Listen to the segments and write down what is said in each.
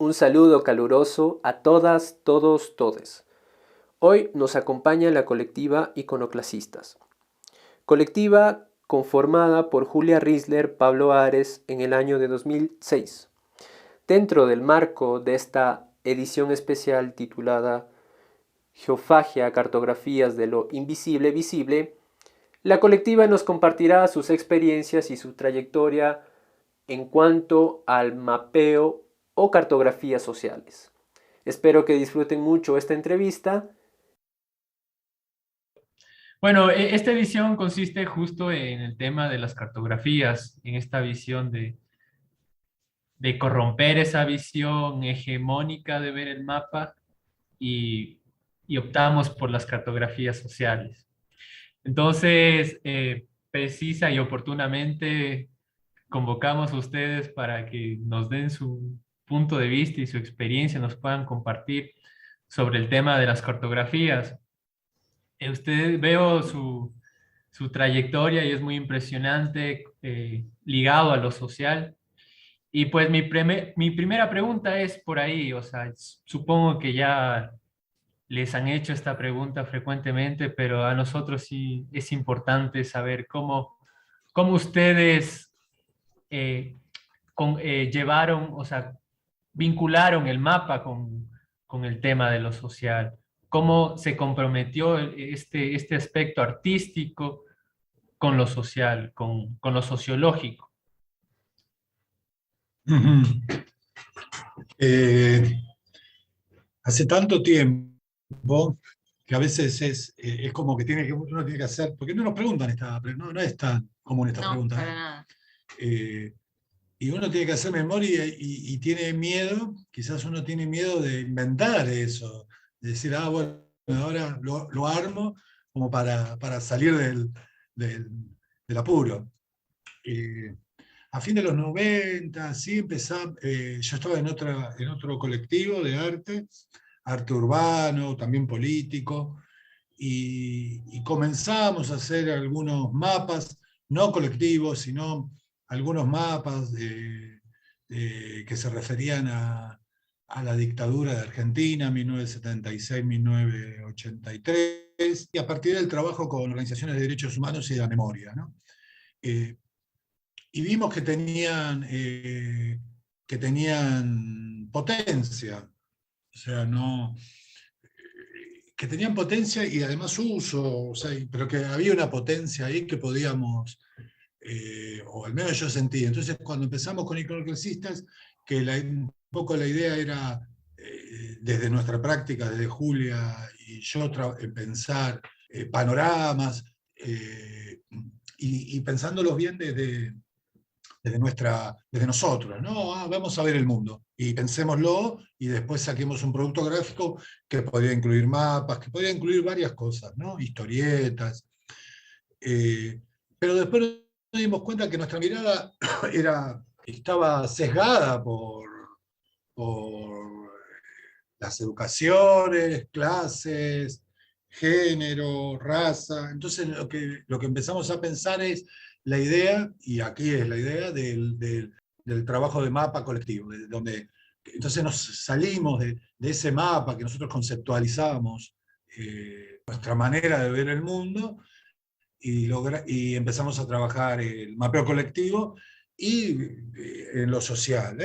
Un saludo caluroso a todas, todos, todes. Hoy nos acompaña la colectiva Iconoclasistas. Colectiva conformada por Julia Risler, Pablo Ares en el año de 2006. Dentro del marco de esta edición especial titulada Geofagia, cartografías de lo invisible visible, la colectiva nos compartirá sus experiencias y su trayectoria en cuanto al mapeo o cartografías sociales. Espero que disfruten mucho esta entrevista. Bueno, esta edición consiste justo en el tema de las cartografías, en esta visión de corromper esa visión hegemónica de ver el mapa y, y optamos por las cartografías sociales. Entonces, precisa y oportunamente convocamos a ustedes para que nos den su punto de vista y su experiencia, nos puedan compartir sobre el tema de las cartografías. Usted veo su trayectoria y es muy impresionante, ligado a lo social. Y pues mi primera pregunta es por ahí, o sea, supongo que ya les han hecho esta pregunta frecuentemente, pero a nosotros sí es importante saber cómo ustedes eh, llevaron, o sea, vincularon el mapa con el tema de lo social, cómo se comprometió este aspecto artístico con lo social, con lo sociológico. Ujú. Eh, Hace tanto tiempo que a veces es como que uno tiene que hacer, porque no nos preguntan no es tan común esta pregunta, para nada. Eh, y uno tiene que hacer memoria y tiene miedo, quizás uno tiene miedo de inventar eso, de decir, bueno, ahora lo armo como para salir del, del apuro. Eh, a fin de los 90, sí, yo estaba en otro colectivo de arte urbano, también político, y comenzamos a hacer algunos mapas, no colectivos, sino algunos mapas que se referían a la dictadura de Argentina, 1976-1983, y a partir del trabajo con organizaciones de derechos humanos y de la memoria, ¿no? Y vimos que tenían potencia, o sea, no, que tenían potencia y además uso, o sea, pero que había una potencia ahí que podíamos, o al menos yo sentí. Entonces, cuando empezamos con Iconoclasistas, que un poco la idea era, desde nuestra práctica, desde Julia y yo, pensar panoramas, y pensándolos bien desde nosotros, ¿no? Vamos a ver el mundo y pensémoslo y después saquemos un producto gráfico que podría incluir mapas, que podría incluir varias cosas, ¿no? Historietas. Pero después nos dimos cuenta que nuestra mirada estaba sesgada por las educaciones, clases, género, raza. Entonces lo que empezamos a pensar es la idea, y aquí es la idea, del trabajo de mapa colectivo, donde entonces nos salimos de ese mapa que nosotros conceptualizamos, nuestra manera de ver el mundo, y empezamos a trabajar el mapeo colectivo y en lo social,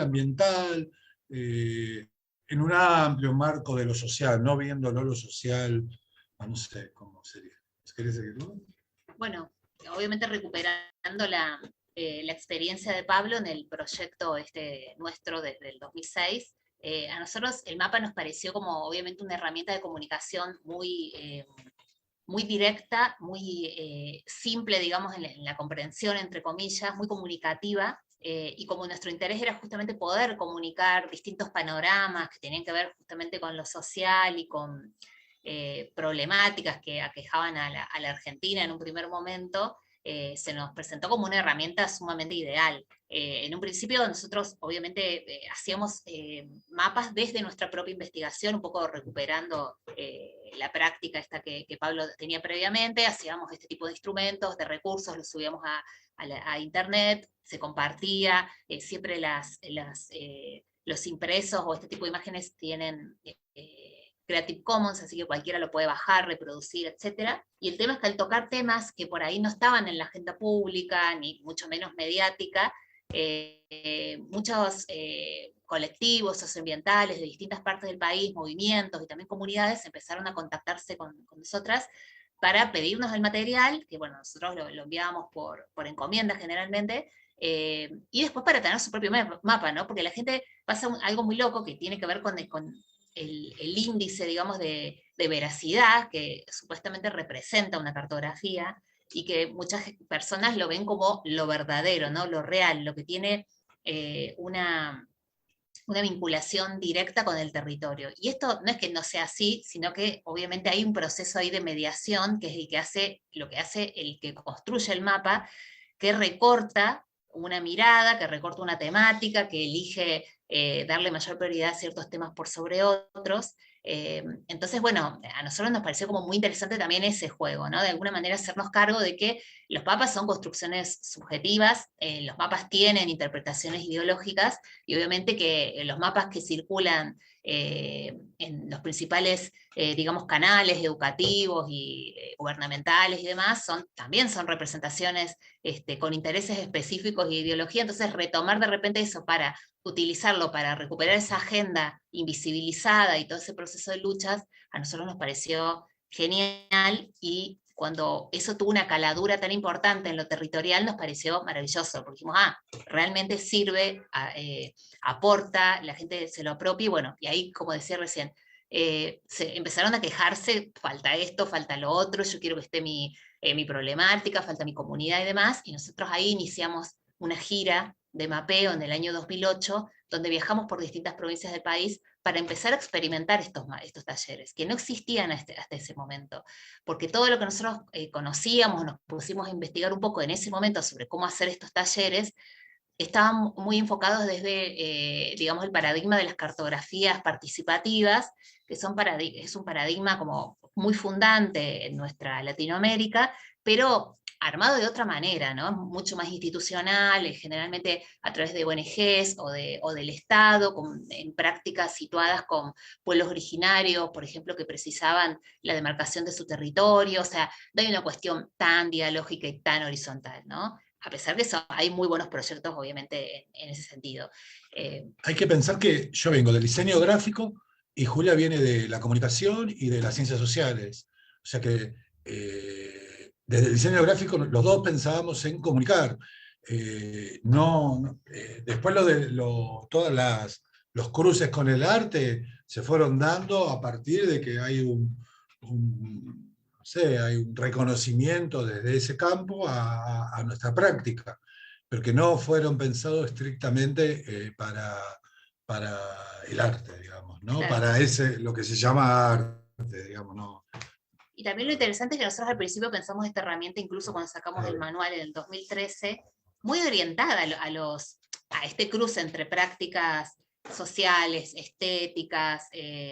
ambiental, en un amplio marco de lo social, no viéndolo lo social, no sé cómo sería. ¿Querés seguir tú? Bueno, obviamente recuperando la experiencia de Pablo en el proyecto nuestro desde el 2006, a nosotros el mapa nos pareció como obviamente una herramienta de comunicación muy directa, muy simple, digamos, en la comprensión, entre comillas, muy comunicativa, y como nuestro interés era justamente poder comunicar distintos panoramas que tenían que ver justamente con lo social y con problemáticas que aquejaban a la Argentina en un primer momento, se nos presentó como una herramienta sumamente ideal. En un principio nosotros obviamente hacíamos mapas desde nuestra propia investigación, un poco recuperando la práctica esta que Pablo tenía previamente, hacíamos este tipo de instrumentos, de recursos, los subíamos a internet, se compartía, siempre los impresos o este tipo de imágenes tienen Creative Commons, así que cualquiera lo puede bajar, reproducir, etc. Y el tema es que al tocar temas que por ahí no estaban en la agenda pública, ni mucho menos mediática, muchos colectivos socioambientales de distintas partes del país, movimientos y también comunidades empezaron a contactarse con nosotras para pedirnos el material, que bueno, nosotros lo enviábamos por encomienda generalmente, y después para tener su propio mapa, ¿no? Porque la gente pasa algo muy loco que tiene que ver con el índice, digamos, de veracidad que supuestamente representa una cartografía, y que muchas personas lo ven como lo verdadero, ¿no? Lo real, lo que tiene una vinculación directa con el territorio. Y esto no es que no sea así, sino que obviamente hay un proceso ahí de mediación, que es el que hace, lo que hace el que construye el mapa, que recorta una mirada, que recorta una temática, que elige darle mayor prioridad a ciertos temas por sobre otros. Entonces, bueno, a nosotros nos pareció como muy interesante también ese juego, ¿no? De alguna manera hacernos cargo de que los mapas son construcciones subjetivas, los mapas tienen interpretaciones ideológicas, y obviamente que los mapas que circulan en los principales, digamos, canales educativos y gubernamentales y demás, también son representaciones con intereses específicos y ideología. Entonces retomar de repente eso para utilizarlo para recuperar esa agenda invisibilizada y todo ese proceso de luchas, a nosotros nos pareció genial, y cuando eso tuvo una caladura tan importante en lo territorial, nos pareció maravilloso, porque dijimos, realmente sirve, aporta, la gente se lo apropia, y bueno, y ahí, como decía recién, se empezaron a quejarse, falta esto, falta lo otro, yo quiero que esté mi problemática, falta mi comunidad y demás, y nosotros ahí iniciamos una gira de mapeo en el año 2008, donde viajamos por distintas provincias del país para empezar a experimentar estos talleres, que no existían hasta ese momento, porque todo lo que nosotros conocíamos, nos pusimos a investigar un poco en ese momento sobre cómo hacer estos talleres, estaban muy enfocados desde, digamos, el paradigma de las cartografías participativas, que es un paradigma como muy fundante en nuestra Latinoamérica, pero armado de otra manera, ¿no? Mucho más institucional, generalmente a través de ONGs o del Estado, en prácticas situadas con pueblos originarios, por ejemplo, que precisaban la demarcación de su territorio. O sea, no hay una cuestión tan dialógica y tan horizontal, ¿no? A pesar de eso, hay muy buenos proyectos, obviamente, en ese sentido. Hay que pensar que yo vengo del diseño gráfico y Julia viene de la comunicación y de las ciencias sociales. O sea que desde el diseño gráfico los dos pensábamos en comunicar. Después todos los cruces con el arte se fueron dando a partir de que hay hay un reconocimiento desde ese campo a nuestra práctica, pero que no fueron pensados estrictamente para el arte, digamos, ¿no? Claro. Para lo que se llama arte, digamos, ¿no? Y también lo interesante es que nosotros al principio pensamos esta herramienta, incluso cuando sacamos el manual en el 2013, muy orientada a este cruce entre prácticas sociales, estéticas,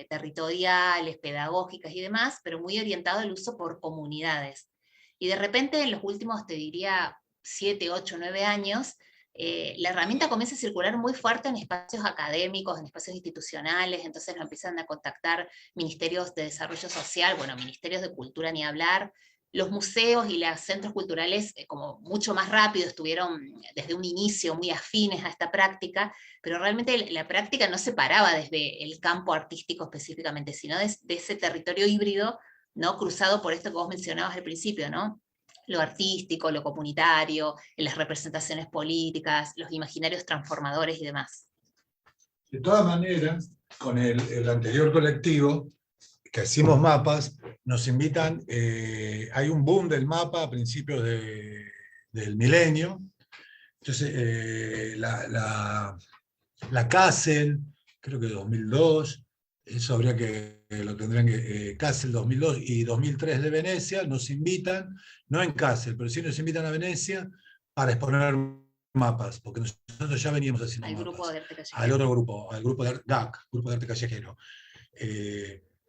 territoriales, pedagógicas y demás, pero muy orientado al uso por comunidades. Y de repente en los últimos, te diría, 7, 8, 9 años, la herramienta comienza a circular muy fuerte en espacios académicos, en espacios institucionales. Entonces nos empiezan a contactar ministerios de desarrollo social, bueno, ministerios de cultura ni hablar. Los museos y los centros culturales, como mucho más rápido, estuvieron desde un inicio muy afines a esta práctica, pero realmente la práctica no se paraba desde el campo artístico específicamente, sino de ese territorio híbrido, ¿no? Cruzado por esto que vos mencionabas al principio, ¿no? Lo artístico, lo comunitario, las representaciones políticas, los imaginarios transformadores y demás. De todas maneras, con el anterior colectivo, que hicimos mapas, nos invitan, hay un boom del mapa a principios del milenio. Entonces, la Kassel, creo que 2002, eso habría que, lo tendrían que, Kassel 2002 y 2003 de Venecia, nos invitan, no en Kassel, pero sí nos invitan a Venecia para exponer mapas, porque nosotros ya veníamos haciendo Al mapas. Grupo de arte callejero. Al otro grupo, al grupo de GAC, Grupo de Arte Callejero.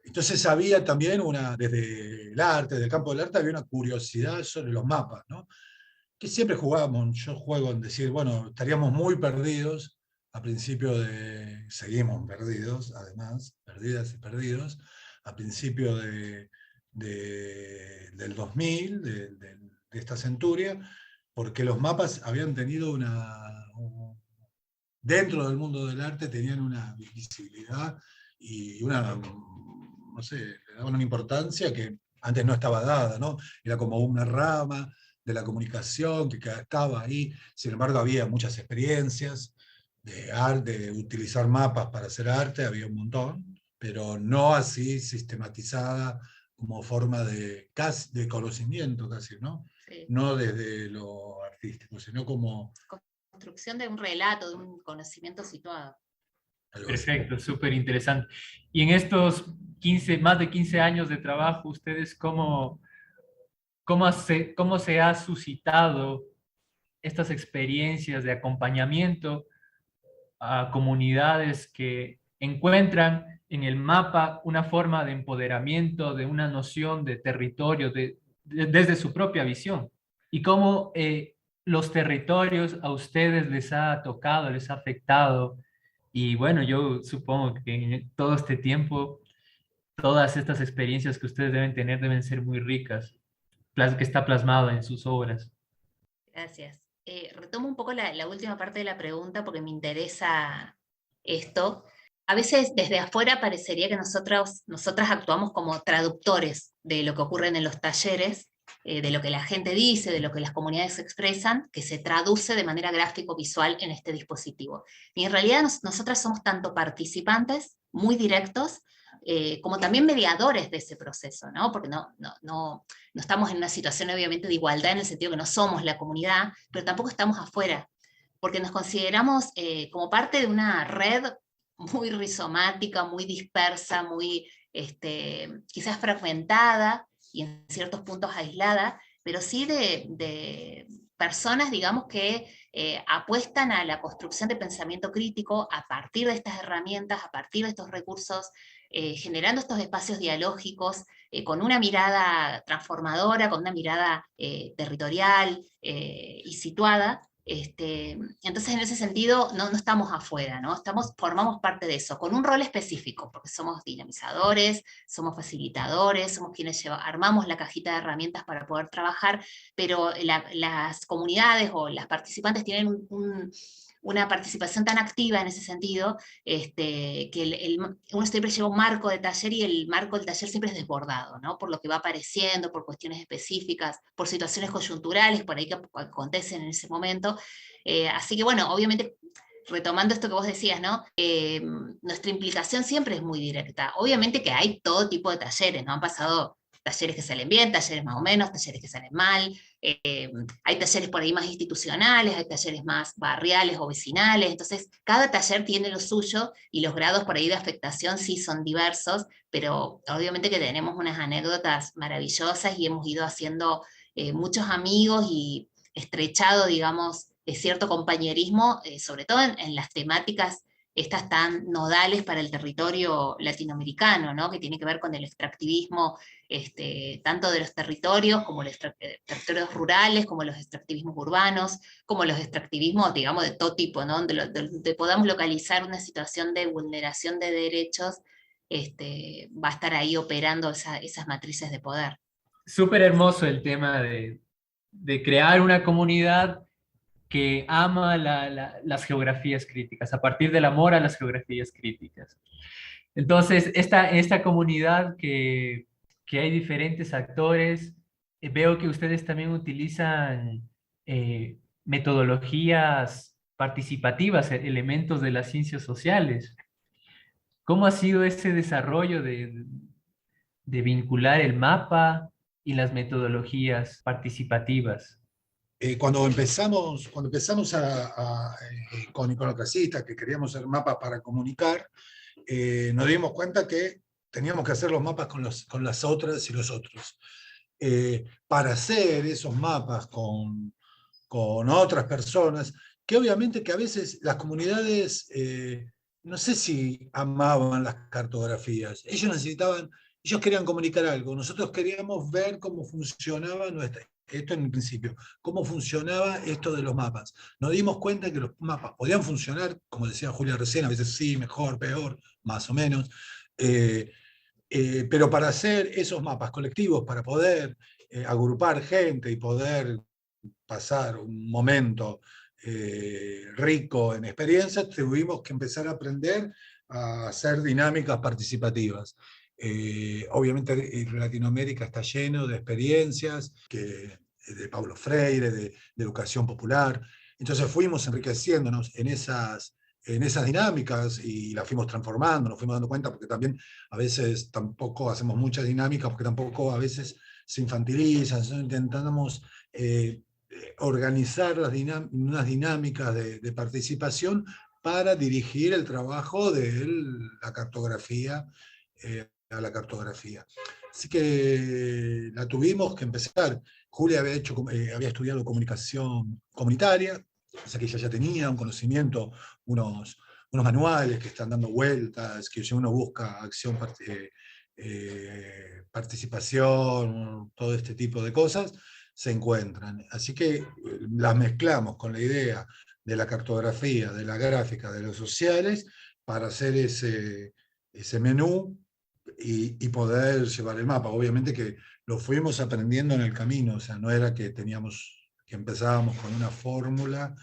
Entonces había también desde el arte, desde el campo del arte, había una curiosidad sobre los mapas, ¿no? Que siempre jugábamos, yo juego en decir, bueno, estaríamos muy perdidos a principios de seguimos perdidos, además, perdidas y perdidos, a principios del 2000, de esta centuria, porque los mapas habían tenido dentro del mundo del arte tenían una visibilidad y no sé, le daban una importancia que antes no estaba dada, ¿no? Era como una rama de la comunicación que estaba ahí, sin embargo había muchas experiencias de arte, de utilizar mapas para hacer arte, había un montón, pero no así sistematizada como forma de conocimiento casi, ¿no? Sí. No desde lo artístico, sino como... Construcción de un relato, de un conocimiento situado. Perfecto, súper interesante. Y en estos más de 15 años de trabajo, ¿ustedes cómo se ha suscitado estas experiencias de acompañamiento a comunidades que encuentran en el mapa una forma de empoderamiento, de una noción de territorio desde su propia visión? Y cómo los territorios a ustedes les ha tocado, les ha afectado. Y bueno, yo supongo que en todo este tiempo, todas estas experiencias que ustedes deben tener deben ser muy ricas, que está plasmado en sus obras. Gracias. Retomo un poco la última parte de la pregunta porque me interesa esto. A veces desde afuera parecería que nosotras actuamos como traductores de lo que ocurre en los talleres, de lo que la gente dice, de lo que las comunidades expresan, que se traduce de manera gráfico-visual en este dispositivo. Y en realidad nosotras somos tanto participantes muy directos, como también mediadores de ese proceso, ¿no? Porque no estamos en una situación obviamente de igualdad en el sentido que no somos la comunidad, pero tampoco estamos afuera, porque nos consideramos como parte de una red muy rizomática, muy dispersa, muy quizás fragmentada y en ciertos puntos aislada, pero sí de personas, digamos, que apuestan a la construcción de pensamiento crítico a partir de estas herramientas, a partir de estos recursos, generando estos espacios dialógicos, con una mirada transformadora, con una mirada territorial y situada. Entonces, en ese sentido, no estamos afuera, ¿no? Formamos parte de eso, con un rol específico, porque somos dinamizadores, somos facilitadores, somos quienes armamos la cajita de herramientas para poder trabajar, pero las comunidades o las participantes tienen una participación tan activa en ese sentido, que uno siempre lleva un marco de taller y el marco del taller siempre es desbordado, ¿no? Por lo que va apareciendo, por cuestiones específicas, por situaciones coyunturales, por ahí que acontecen en ese momento. Así que bueno, obviamente, retomando esto que vos decías, ¿no? Nuestra implicación siempre es muy directa. Obviamente que hay todo tipo de talleres, ¿no? Han pasado talleres que salen bien, talleres más o menos, talleres que salen mal, hay talleres por ahí más institucionales, hay talleres más barriales o vecinales, entonces cada taller tiene lo suyo y los grados por ahí de afectación sí son diversos, pero obviamente que tenemos unas anécdotas maravillosas y hemos ido haciendo muchos amigos y estrechado, digamos, cierto compañerismo, sobre todo en las temáticas estas tan nodales para el territorio latinoamericano, ¿no? Que tiene que ver con el extractivismo, tanto de los territorios, como los territorios rurales, como los extractivismos urbanos, como los extractivismos, digamos, de todo tipo, ¿no? Donde podamos localizar una situación de vulneración de derechos, va a estar ahí operando esas matrices de poder. Súper hermoso el tema de crear una comunidad que ama las geografías críticas, a partir del amor a las geografías críticas. Entonces, esta comunidad que hay diferentes actores, veo que ustedes también utilizan metodologías participativas, elementos de las ciencias sociales. ¿Cómo ha sido ese desarrollo de vincular el mapa y las metodologías participativas? Cuando empezamos con Iconoclasistas, que queríamos hacer mapas para comunicar, nos dimos cuenta que teníamos que hacer los mapas con las otras y los otros. Para hacer esos mapas con otras personas, que obviamente que a veces las comunidades, no sé si amaban las cartografías, ellos querían comunicar algo, nosotros queríamos ver cómo funcionaba esto en el principio, cómo funcionaba esto de los mapas. Nos dimos cuenta que los mapas podían funcionar, como decía Julia recién, a veces sí, mejor, peor, más o menos, pero para hacer esos mapas colectivos, para poder agrupar gente y poder pasar un momento rico en experiencias, tuvimos que empezar a aprender a hacer dinámicas participativas. Obviamente Latinoamérica está lleno de experiencias de Paulo Freire, de educación popular. Entonces fuimos enriqueciéndonos en esas dinámicas y las fuimos transformando, nos fuimos dando cuenta, porque también a veces tampoco hacemos muchas dinámicas, porque tampoco a veces se infantilizan, intentamos organizar unas dinámicas de participación para dirigir el trabajo de la cartografía a la cartografía. Así que la tuvimos que empezar. Julia había estudiado comunicación comunitaria, o sea que ella ya tenía un conocimiento, unos manuales que están dando vueltas, que si uno busca acción, participación, todo este tipo de cosas, se encuentran. Así que las mezclamos con la idea de la cartografía, de la gráfica, de los sociales, para hacer ese menú y poder llevar el mapa. Obviamente que lo fuimos aprendiendo en el camino, o sea, no era que empezábamos con una fórmula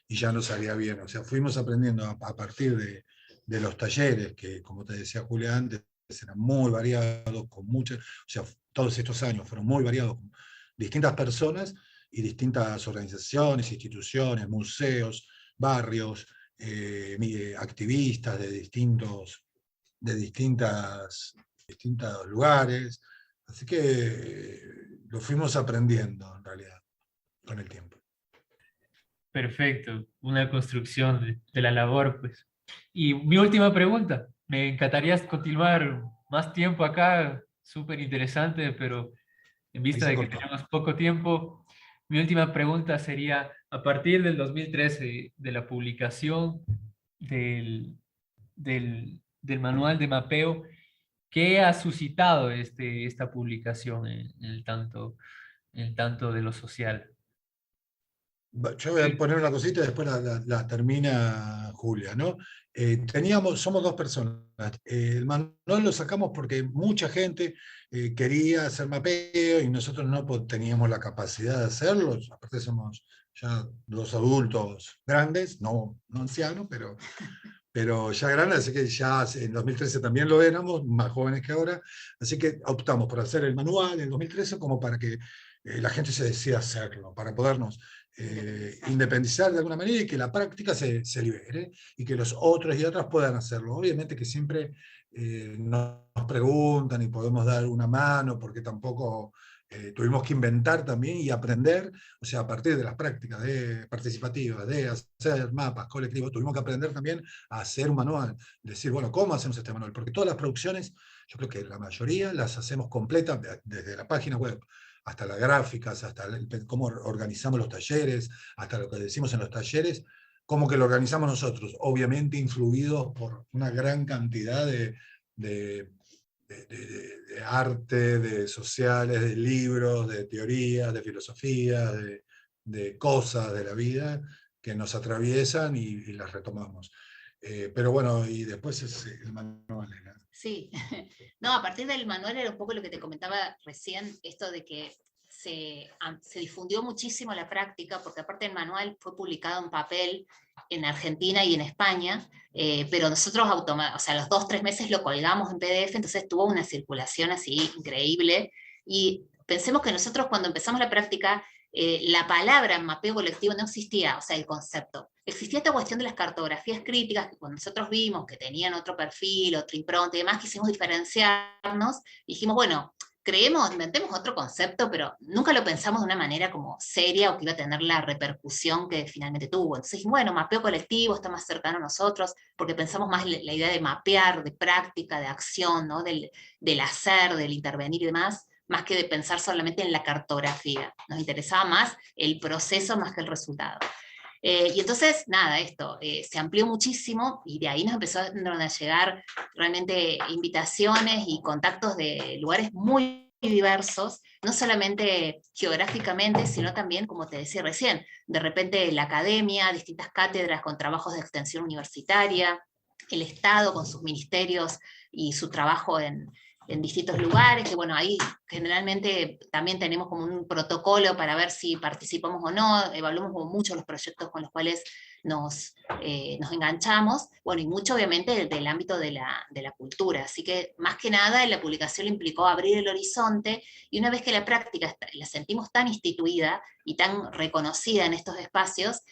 y ya nos salía bien, o sea, fuimos aprendiendo a partir de los talleres, que como te decía Julia antes, eran muy variados, o sea, todos estos años fueron muy variados, con distintas personas y distintas organizaciones, instituciones, museos, barrios, activistas de distintos lugares, así que lo fuimos aprendiendo en realidad con el tiempo. Perfecto, una construcción de la labor, pues. Y mi última pregunta, me encantaría continuar más tiempo acá, súper interesante, pero en vista de que tenemos poco tiempo, mi última pregunta sería, a partir del 2013, de la publicación del manual de mapeo, ¿qué ha suscitado esta publicación en el tanto de lo social? Yo voy a poner una cosita y después la termina Julia, ¿no? Somos dos personas. El manual lo sacamos porque mucha gente quería hacer mapeo y nosotros no teníamos la capacidad de hacerlo. Aparte somos ya dos adultos grandes, no ancianos, pero ya grandes, así que ya en 2013 también lo éramos, más jóvenes que ahora. Así que optamos por hacer el manual en 2013 como para que la gente se decida hacerlo, para podernos independizar de alguna manera y que la práctica se libere y que los otros y otras puedan hacerlo. Obviamente que siempre nos preguntan y podemos dar una mano porque tampoco tuvimos que inventar también y aprender, o sea, a partir de las prácticas participativas, de hacer mapas colectivos, tuvimos que aprender también a hacer un manual, decir, bueno, ¿cómo hacemos este manual? Porque todas las producciones, yo creo que la mayoría las hacemos completas desde la página web, hasta las gráficas, hasta cómo organizamos los talleres, hasta lo que decimos en los talleres, cómo que lo organizamos nosotros, obviamente influidos por una gran cantidad de arte, de sociales, de libros, de teorías, de filosofía, de cosas de la vida que nos atraviesan y las retomamos. Pero bueno, y después es el manual. Sí, no, a partir del manual era un poco lo que te comentaba recién, esto de que se difundió muchísimo la práctica, porque aparte el manual fue publicado en papel en Argentina y en España, pero nosotros o sea, los 2-3 meses lo colgamos en PDF, entonces tuvo una circulación así increíble, y pensemos que nosotros cuando empezamos la práctica, la palabra mapeo colectivo no existía, o sea, el concepto. Existía esta cuestión de las cartografías críticas, que cuando nosotros vimos que tenían otro perfil, otra impronta y demás, quisimos diferenciarnos, y dijimos, bueno, inventemos otro concepto, pero nunca lo pensamos de una manera como seria o que iba a tener la repercusión que finalmente tuvo. Entonces, bueno, mapeo colectivo está más cercano a nosotros, porque pensamos más la idea de mapear, de práctica, de acción, ¿no? del hacer, del intervenir y demás, más que de pensar solamente en la cartografía. Nos interesaba más el proceso más que el resultado. Y entonces, nada, esto se amplió muchísimo y de ahí nos empezaron a llegar realmente invitaciones y contactos de lugares muy diversos, no solamente geográficamente, sino también, como te decía recién, de repente la academia, distintas cátedras con trabajos de extensión universitaria, el Estado con sus ministerios y su trabajo en distintos lugares, que bueno, ahí generalmente también tenemos como un protocolo para ver si participamos o no, evaluamos como mucho los proyectos con los cuales nos enganchamos, bueno, y mucho obviamente del ámbito de la cultura, así que más que nada la publicación implicó abrir el horizonte, y una vez que la práctica la sentimos tan instituida y tan reconocida en estos espacios,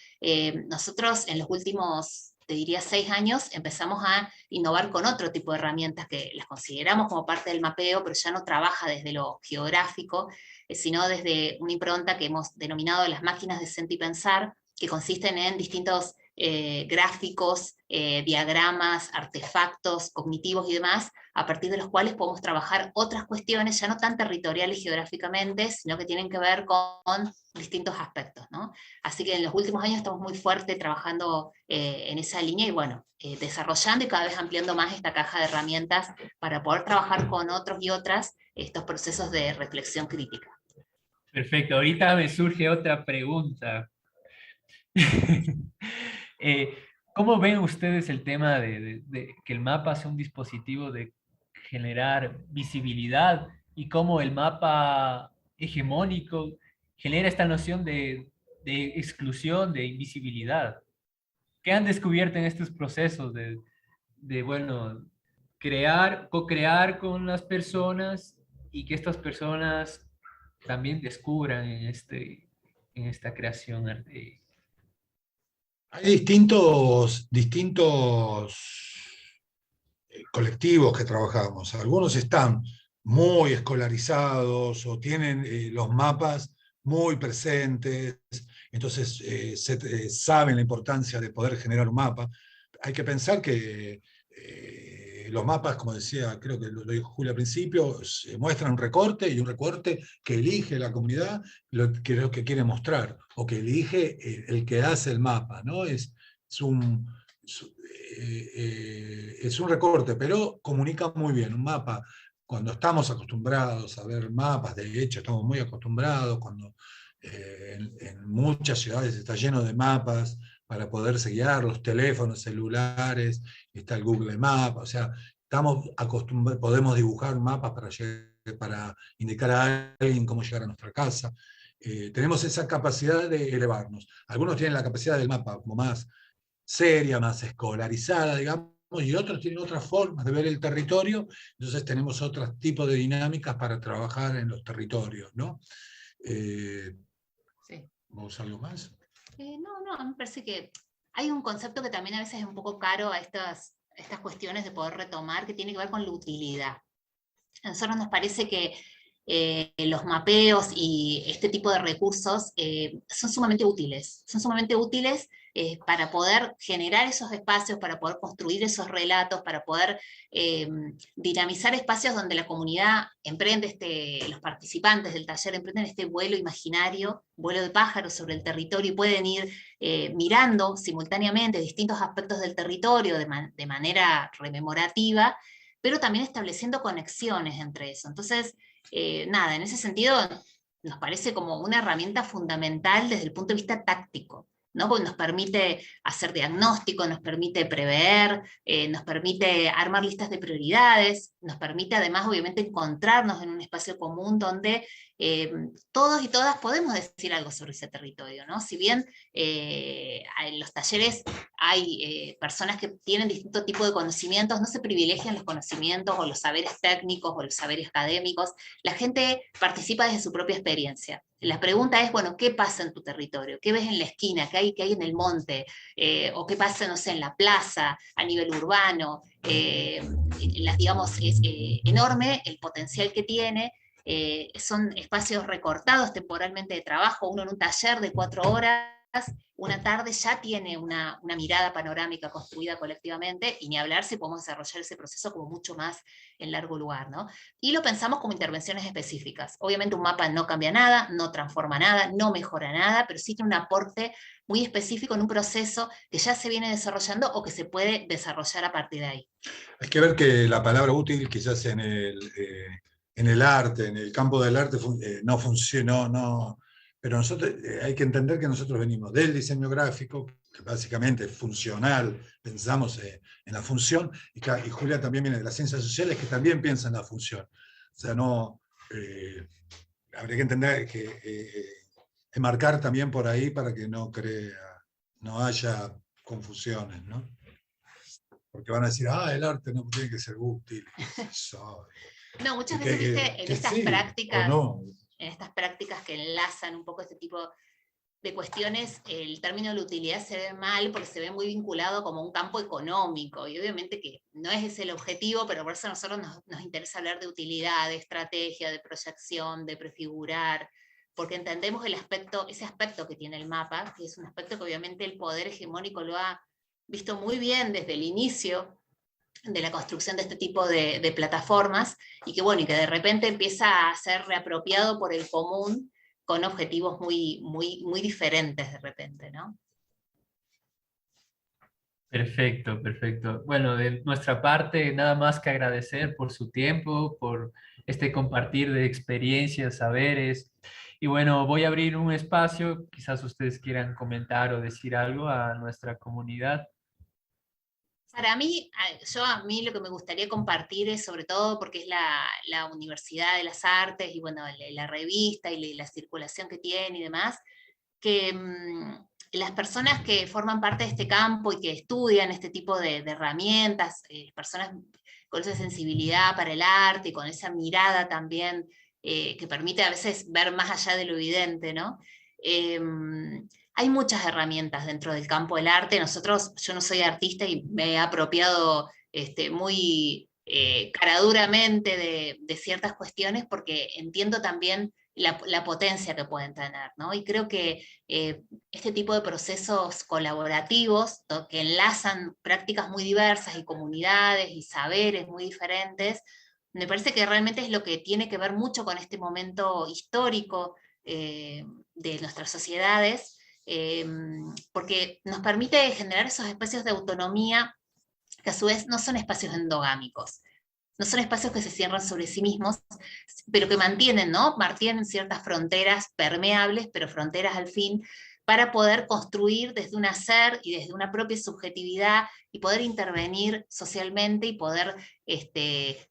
nosotros en los últimos, te diría, 6 años, empezamos a innovar con otro tipo de herramientas que las consideramos como parte del mapeo, pero ya no trabaja desde lo geográfico, sino desde una impronta que hemos denominado las máquinas de sentir y pensar, que consisten en distintos gráficos, diagramas, artefactos cognitivos y demás, a partir de los cuales podemos trabajar otras cuestiones, ya no tan territoriales geográficamente, sino que tienen que ver con distintos aspectos, ¿no? Así que en los últimos años estamos muy fuerte trabajando en esa línea, y bueno, desarrollando y cada vez ampliando más esta caja de herramientas para poder trabajar con otros y otras estos procesos de reflexión crítica. Perfecto, ahorita me surge otra pregunta. ¿Cómo ven ustedes el tema de que el mapa sea un dispositivo de generar visibilidad, y cómo el mapa hegemónico genera esta noción de exclusión, de invisibilidad? ¿Qué han descubierto en estos procesos bueno, co-crear con las personas, y que estas personas también descubran en esta creación Hay distintos colectivos que trabajamos. Algunos están muy escolarizados o tienen los mapas muy presentes, entonces saben la importancia de poder generar un mapa. Hay que pensar que los mapas, como decía, creo que lo dijo Julia al principio, muestran un recorte, y un recorte que elige la comunidad lo que quiere mostrar, o que elige el que hace el mapa, ¿no? Es un recorte, pero comunica muy bien. Un mapa, cuando estamos acostumbrados a ver mapas, de hecho estamos muy acostumbrados, cuando en muchas ciudades está lleno de mapas para poderse guiar, los teléfonos celulares, está el Google Maps, o sea, estamos acostumbrados, podemos dibujar mapas para indicar a alguien cómo llegar a nuestra casa. Tenemos esa capacidad de elevarnos. Algunos tienen la capacidad del mapa como más seria, más escolarizada, digamos, y otros tienen otras formas de ver el territorio, entonces tenemos otros tipos de dinámicas para trabajar en los territorios, ¿no? Sí. ¿Vamos a algo más? No, me parece que hay un concepto que también a veces es un poco caro a estas cuestiones de poder retomar, que tiene que ver con la utilidad. A nosotros nos parece que los mapeos y este tipo de recursos son sumamente útiles para poder generar esos espacios, para poder construir esos relatos, para poder dinamizar espacios donde la comunidad emprende, los participantes del taller emprenden este vuelo imaginario, vuelo de pájaros sobre el territorio, y pueden ir mirando simultáneamente distintos aspectos del territorio de manera rememorativa, pero también estableciendo conexiones entre eso. Entonces, nada, en ese sentido nos parece como una herramienta fundamental desde el punto de vista táctico, ¿no? Porque nos permite hacer diagnóstico, nos permite prever, nos permite armar listas de prioridades, nos permite además obviamente encontrarnos en un espacio común donde todos y todas podemos decir algo sobre ese territorio, ¿no? Si bien en los talleres hay personas que tienen distintos tipos de conocimientos, no se privilegian los conocimientos o los saberes técnicos o los saberes académicos, la gente participa desde su propia experiencia. La pregunta es, bueno, ¿qué pasa en tu territorio? ¿Qué ves en la esquina? ¿Qué hay en el monte? ¿O qué pasa, no sé, en la plaza, a nivel urbano? Digamos, es enorme el potencial que tiene. Son espacios recortados temporalmente de trabajo. Uno en un taller de 4 horas, una tarde ya tiene una mirada panorámica construida colectivamente, y ni hablar si podemos desarrollar ese proceso como mucho más en largo lugar, ¿no? Y lo pensamos como intervenciones específicas. Obviamente un mapa no cambia nada, no transforma nada, no mejora nada, pero sí tiene un aporte muy específico en un proceso que ya se viene desarrollando o que se puede desarrollar a partir de ahí. Hay que ver que la palabra útil, quizás en el arte, en el campo del arte, no funcionó, no. Pero nosotros, hay que entender que nosotros venimos del diseño gráfico, que básicamente es funcional, pensamos en la función, y Julia también viene de las ciencias sociales, que también piensa en la función. O sea, no, habría que entender que enmarcar también por ahí para que no haya confusiones, ¿no? Porque van a decir, el arte no tiene que ser útil. No, muchas veces, viste, en estas sí, prácticas, no. en estas prácticas que enlazan un poco este tipo de cuestiones, el término de la utilidad se ve mal porque se ve muy vinculado como un campo económico, y obviamente que no es ese el objetivo, pero por eso a nosotros nos interesa hablar de utilidad, de estrategia, de proyección, de prefigurar, porque entendemos ese aspecto que tiene el mapa, que es un aspecto que obviamente el poder hegemónico lo ha visto muy bien desde el inicio de la construcción de este tipo de plataformas, y que bueno, y que de repente empieza a ser reapropiado por el común con objetivos muy diferentes de repente, ¿no? Perfecto, perfecto. Bueno, de nuestra parte, nada más que agradecer por su tiempo, por este compartir de experiencias, saberes. Y bueno, voy a abrir un espacio, quizás ustedes quieran comentar o decir algo a nuestra comunidad. Para mí, a mí lo que me gustaría compartir es sobre todo porque es la Universidad de las Artes y bueno, la revista y la circulación que tiene y demás, que las personas que forman parte de este campo y que estudian este tipo de herramientas, personas con esa sensibilidad para el arte y con esa mirada también que permite a veces ver más allá de lo evidente, ¿no? Hay muchas herramientas dentro del campo del arte. Yo no soy artista y me he apropiado muy caraduramente de ciertas cuestiones porque entiendo también la potencia que pueden tener, ¿no? Y creo que este tipo de procesos colaborativos que enlazan prácticas muy diversas y comunidades y saberes muy diferentes, me parece que realmente es lo que tiene que ver mucho con este momento histórico de nuestras sociedades, porque nos permite generar esos espacios de autonomía que a su vez no son espacios endogámicos, no son espacios que se cierran sobre sí mismos, pero que mantienen, ¿no? Mantienen ciertas fronteras permeables, pero fronteras al fin, para poder construir desde un hacer y desde una propia subjetividad y poder intervenir socialmente y poder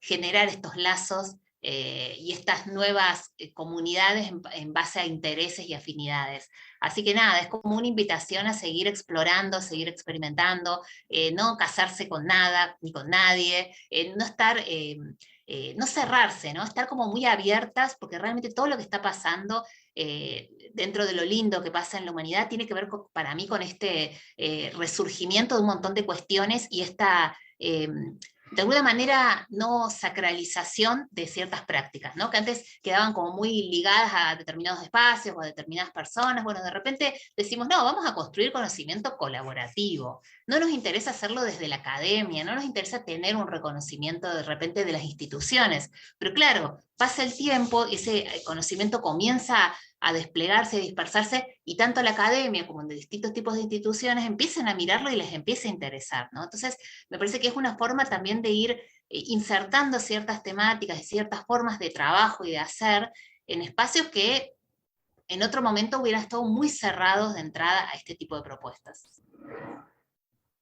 generar estos lazos y estas nuevas comunidades en base a intereses y afinidades. Así que nada, es como una invitación a seguir explorando, seguir experimentando, no casarse con nada ni con nadie, no estar... no cerrarse, ¿no? Estar como muy abiertas, porque realmente todo lo que está pasando dentro de lo lindo que pasa en la humanidad tiene que ver para mí con este resurgimiento de un montón de cuestiones y esta, de alguna manera, no sacralización de ciertas prácticas, ¿no? Que antes quedaban como muy ligadas a determinados espacios o a determinadas personas. Bueno, de repente decimos, no, vamos a construir conocimiento colaborativo. No nos interesa hacerlo desde la academia, no nos interesa tener un reconocimiento de repente de las instituciones, pero claro, pasa el tiempo y ese conocimiento comienza a desplegarse, a dispersarse, y tanto la academia como de distintos tipos de instituciones empiezan a mirarlo y les empieza a interesar, ¿no? Entonces, me parece que es una forma también de ir insertando ciertas temáticas y ciertas formas de trabajo y de hacer en espacios que en otro momento hubieran estado muy cerrados de entrada a este tipo de propuestas.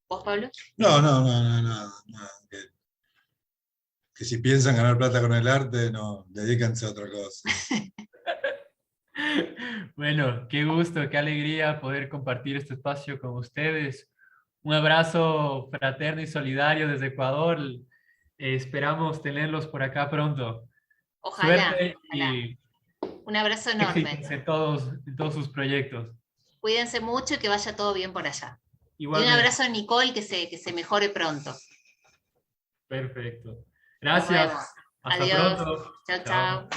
¿Vos, Pablo? No. Que si piensan ganar plata con el arte, no, dedíquense a otra cosa. Bueno, qué gusto, qué alegría poder compartir este espacio con ustedes. Un abrazo fraterno y solidario desde Ecuador. Esperamos tenerlos por acá pronto. Ojalá, Suerte ojalá. y un abrazo enorme. éxitos en todos sus proyectos. Cuídense mucho y que vaya todo bien por allá. Igualmente. Y un abrazo a Nicole, que se mejore pronto. Perfecto. Gracias. Hasta Adiós. pronto. Chao, chao.